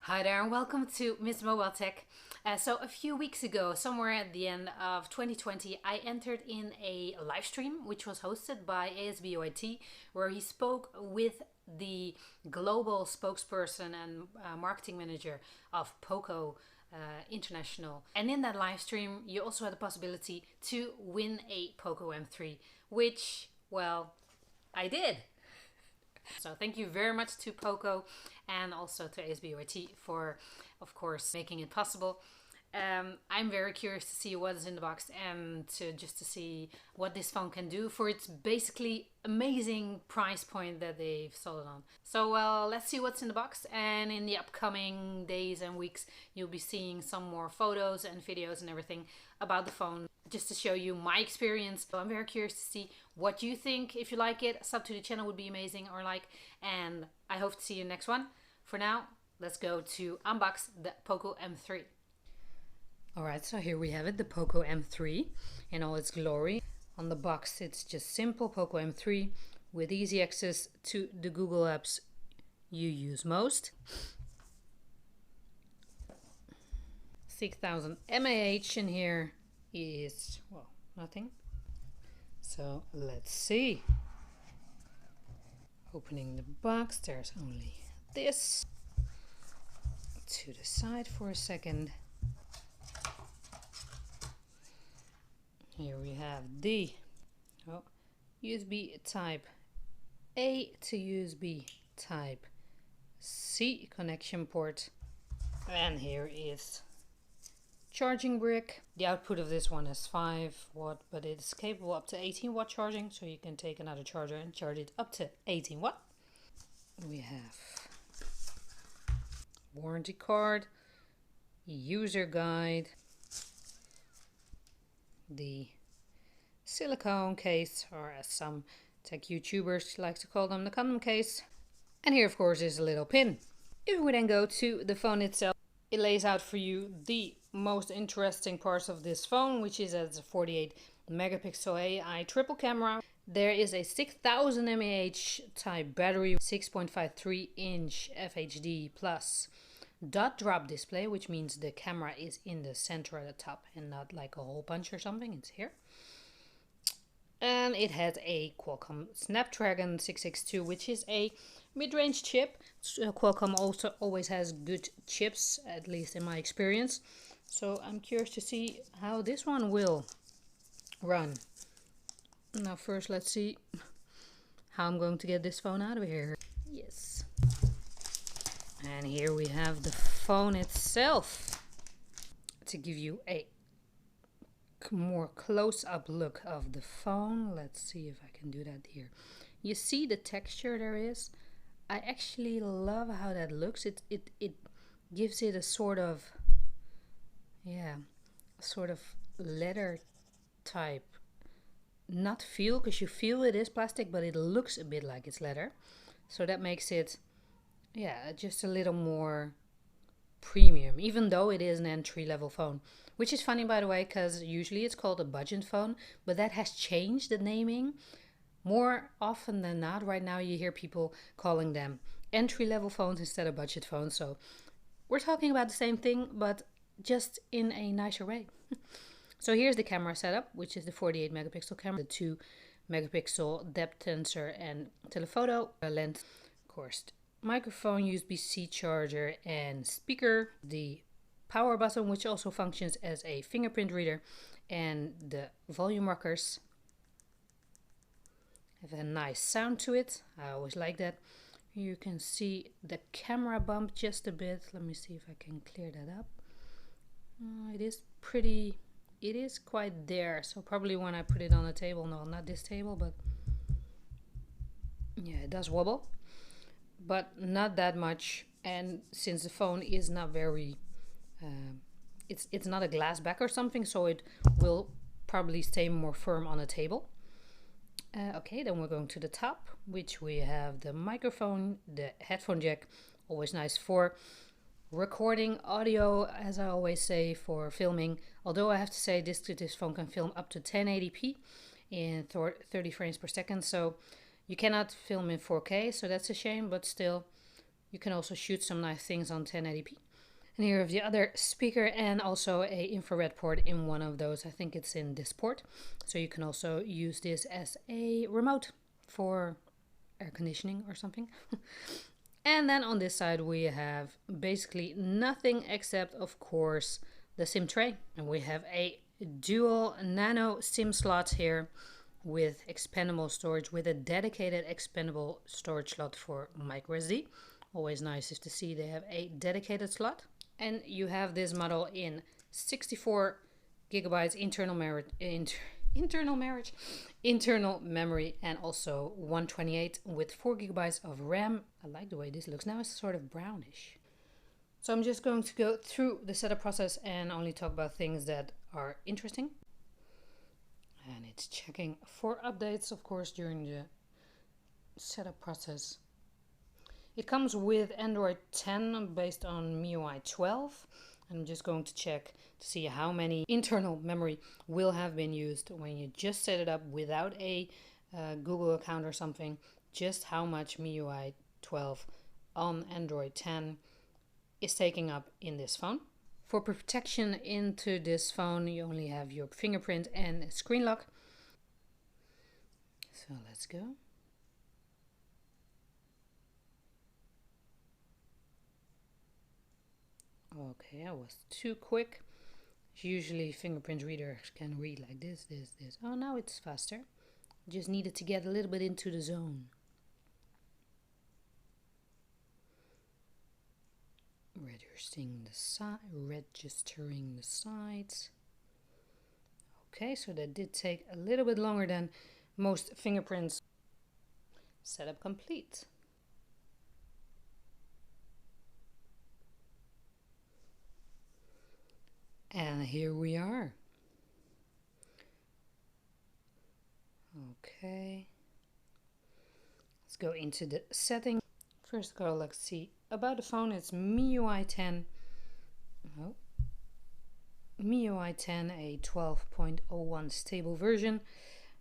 Hi there and welcome to Miss Mobile Tech. So a few weeks ago, somewhere at the end of 2020, I entered in a live stream which was hosted by ASBYT, where he spoke with the global spokesperson and marketing manager of Poco International. And in that live stream, you also had the possibility to win a Poco M3, which, well, I did. So thank you very much to Poco and also to ASBYT for, of course, making it possible. I'm very curious to see what is in the box and to see what this phone can do for its basically amazing price point that they've sold it on. So let's see what's in the box, and in the upcoming days and weeks you'll be seeing some more photos and videos and everything about the phone, just to show you my experience. So I'm very curious to see what you think. If you like it, sub to the channel would be amazing, or like, and I hope to see you in the next one. For now, let's go to unbox the Poco M3. Alright, so here we have it, the Poco M3 in all its glory. On the box it's just simple Poco M3 with easy access to the Google apps you use most. 6000 mAh in here is, well, nothing. So let's see. Opening the box, there's only this. To the side for a second. Here we have the USB type A to USB type C connection port. And here is charging brick. The output of this one is 5 watt, but it's capable up to 18 watt charging, so you can take another charger and charge it up to 18 watt. We have warranty card, user guide, the silicone case, or as some tech YouTubers like to call them, the condom case. And here of course is a little pin. If we then go to the phone itself, it lays out for you the most interesting parts of this phone, which is a 48 megapixel AI triple camera. There is a 6000 mAh type battery, 6.53 inch FHD plus dot drop display, which means the camera is in the center at the top and not like a hole punch or something. It's here. And it has a Qualcomm Snapdragon 662, which is a mid-range chip. Qualcomm also always has good chips, at least in my experience. So I'm curious to see how this one will run. Now first let's see how I'm going to get this phone out of here. Yes. And here we have the phone itself. To give you a more close-up look of the phone, let's see if I can do that here. You see the texture there is. I actually love how that looks. It gives it a sort of, yeah, sort of leather type, not feel, because you feel it is plastic, but it looks a bit like it's leather. So that makes it, yeah, just a little more premium, even though it is an entry-level phone. Which is funny, by the way, because usually it's called a budget phone, but that has changed the naming. More often than not, right now you hear people calling them entry-level phones instead of budget phones. So we're talking about the same thing, but just in a nicer way. So here's the camera setup, which is the 48 megapixel camera, the 2 megapixel depth sensor and telephoto lens, of course, microphone, USB-C charger and speaker, the power button, which also functions as a fingerprint reader, and the volume rockers have a nice sound to it. I always like that. You can see the camera bump just a bit. Let me see if I can clear that up. It is pretty, it is quite there. So probably when I put it on the table, no, not this table, but yeah, it does wobble, but not that much. And since the phone is not very it's not a glass back or something, so it will probably stay more firm on a table. Okay, then we're going to the top, which we have the microphone, the headphone jack, always nice for recording audio, as I always say, for filming. Although I have to say this phone can film up to 1080p in 30 frames per second, so you cannot film in 4K, so that's a shame, but still You can also shoot some nice things on 1080p. And here we have the other speaker and also a infrared port in one of those. I think it's in this port. So you can also use this as a remote for air conditioning or something. And then on this side we have basically nothing except, of course, the SIM tray. And we have a dual nano SIM slot here with expandable storage, with a dedicated expandable storage slot for microSD. Always nice to see they have a dedicated slot. And you have this model in 64 gigabytes internal memory, and also 128 with 4 gigabytes of RAM. I like the way this looks. Now it's sort of brownish. So I'm just going to go through the setup process and only talk about things that are interesting. And it's checking for updates, of course, during the setup process. It comes with Android 10 based on MIUI 12. I'm just going to check to see how many internal memory will have been used when you just set it up without a Google account or something. Just how much MIUI 12 on Android 10 is taking up in this phone. For protection into this phone, you only have your fingerprint and screen lock. So let's go. Okay, I was too quick. Usually fingerprint readers can read like this. Oh, now it's faster. Just needed to get a little bit into the zone. Registering the sides. Okay, so that did take a little bit longer than most fingerprints. Setup complete. And here we are. Okay. Let's go into the settings. First of all, let's see about the phone. It's MIUI 10. Oh. MIUI 10, a 12.01 stable version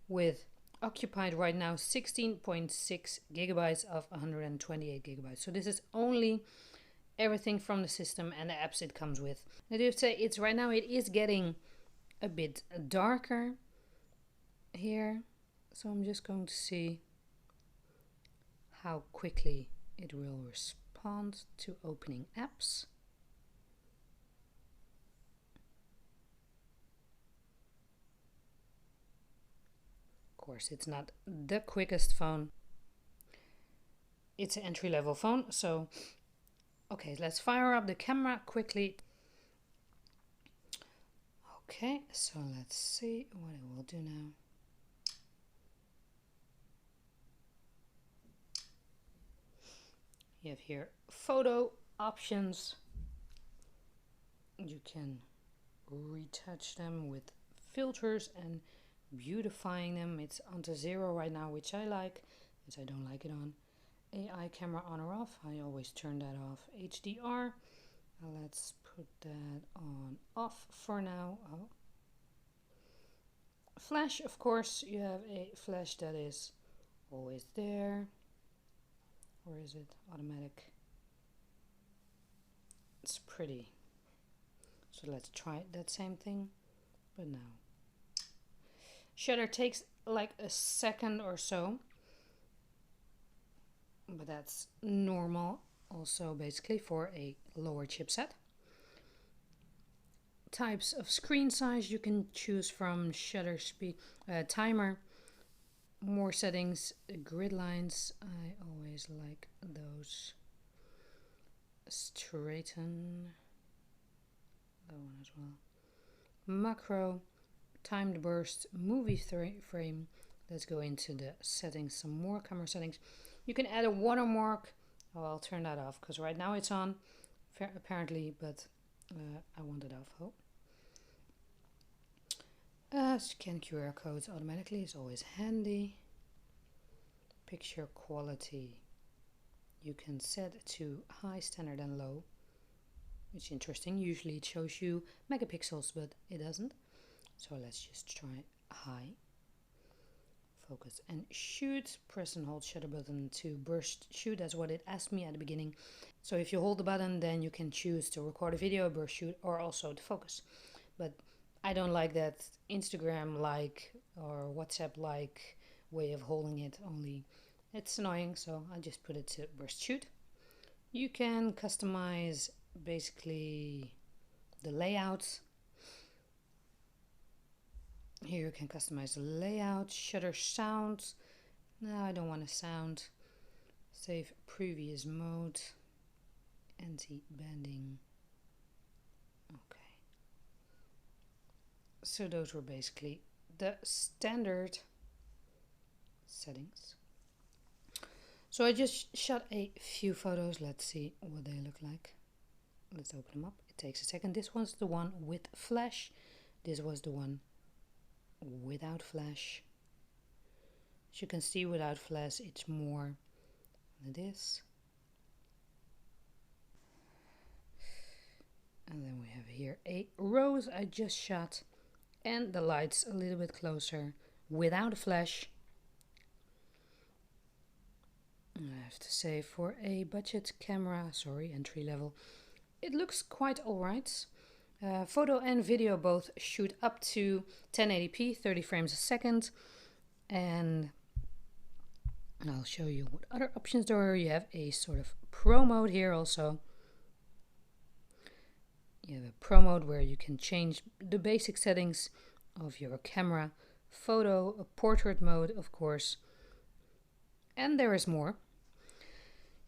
with occupied right now 16.6 gigabytes of 128 gigabytes. So this is only everything from the system and the apps it comes with. I do say it's right now, it is getting a bit darker here, so I'm just going to see how quickly it will respond to opening apps. Of course, it's not the quickest phone. It's an entry-level phone, so okay, let's fire up the camera quickly. Okay, so let's see what it will do now. You have here photo options. You can retouch them with filters and beautifying them. It's onto 0 right now, which I like, as I don't like it on. AI camera on or off. I always turn that off. HDR. Let's put that on off for now. Oh. Flash, of course, you have a flash that is always there. Or is it automatic? It's pretty. So let's try that same thing, but now. Shutter takes like a second or so, but that's normal also basically for a lower chipset. Types of screen size you can choose from: shutter speed, timer, more settings, grid lines. I always like those. Straighten, that one as well. Macro, timed burst, movie frame. Let's go into the settings, some more camera settings. You can add a watermark. Oh, I'll turn that off because right now it's on apparently, but I want it off. Scan QR codes automatically is always handy. Picture quality you can set to high, standard and low, which is interesting. Usually it shows you megapixels, but it doesn't. So let's just try high. Focus and shoot. Press and hold shutter button to burst shoot. That's what it asked me at the beginning. So if you hold the button, then you can choose to record a video, burst shoot, or also to focus. But I don't like that Instagram-like or WhatsApp-like way of holding it. Only it's annoying, so I just put it to burst shoot. You can customize basically the layout. Here you can customize the layout, shutter sound. No, I don't want a sound. Save previous mode. Anti-banding. Okay. So those were basically the standard settings. So I just shot a few photos. Let's see what they look like. Let's open them up. It takes a second. This one's the one with flash. This was the one without flash. As you can see, without flash it's more than this. And then we have here a rose I just shot, and the lights a little bit closer without a flash. I have to say, for a budget camera, sorry, entry level, it looks quite alright. Photo and video both shoot up to 1080p, 30 frames a second. And I'll show you what other options there are. You have a sort of pro mode here also. You have a pro mode where you can change the basic settings of your camera. Photo, a portrait mode, of course. And there is more.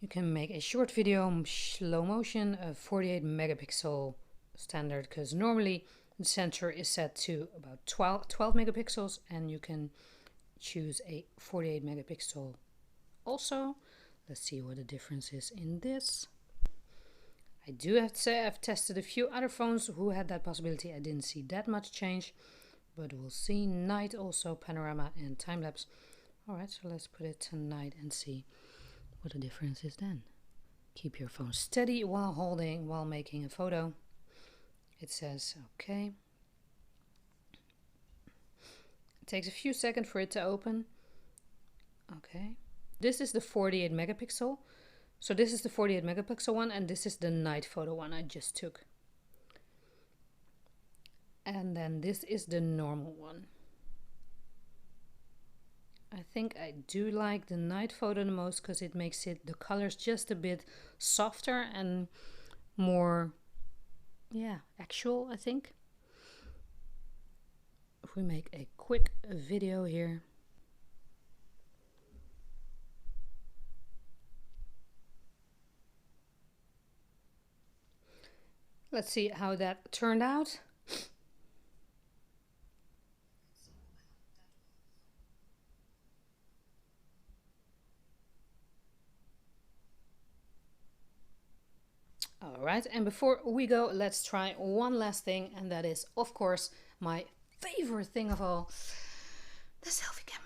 You can make a short video, slow motion, a 48 megapixel standard, because normally the sensor is set to about 12 megapixels, and you can choose a 48 megapixel also. Let's see what the difference is in this. I do have to say I've tested a few other phones who had that possibility. I didn't see that much change, but we'll see. Night also, panorama and time-lapse. Alright, so let's put it to night and see what the difference is then. Keep your phone steady while making a photo. It says okay. It takes a few seconds for it to open. Okay. This is the 48 megapixel. So this is the 48 megapixel one, and this is the night photo one I just took. And then this is the normal one. I think I do like the night photo the most because it makes the colors just a bit softer and more, yeah, actual, I think. If we make a quick video here. Let's see how that turned out. Alright, and before we go, let's try one last thing, and that is, of course, my favorite thing of all, the selfie camera.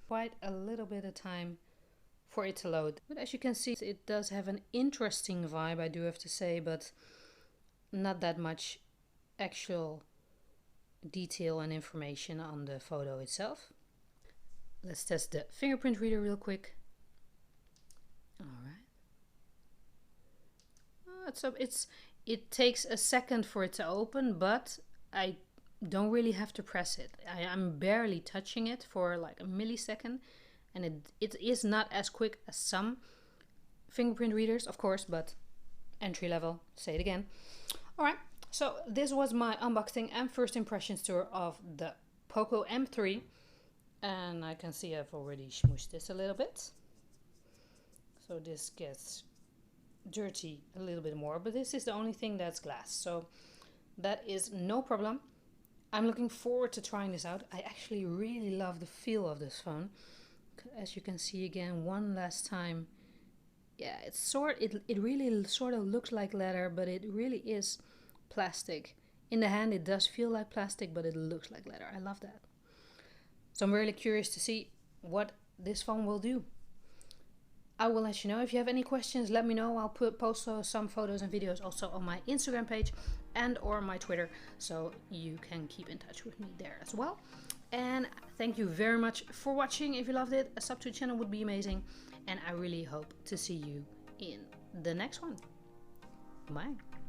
Quite a little bit of time for it to load, but as you can see, it does have an interesting vibe, I do have to say, but not that much actual detail and information on the photo itself. Let's test the fingerprint reader real quick. Alright. It takes a second for it to open, but I don't really have to press it. I'm barely touching it for like a millisecond, and it is not as quick as some fingerprint readers, of course, but entry level, say it again. Alright, so this was my unboxing and first impressions tour of the Poco M3, and I can see I've already smooshed this a little bit, so this gets dirty a little bit more, but this is the only thing that's glass, so that is no problem. I'm looking forward to trying this out. I actually really love the feel of this phone. As you can see again one last time, yeah, it really sort of looks like leather, but it really is plastic. In the hand it does feel like plastic, but it looks like leather. I love that. So I'm really curious to see what this phone will do. I will let you know. If you have any questions, let me know. I'll post some photos and videos also on my Instagram page and or my Twitter, so you can keep in touch with me there as well. And thank you very much for watching. If you loved it, a sub to the channel would be amazing. And I really hope to see you in the next one. Bye.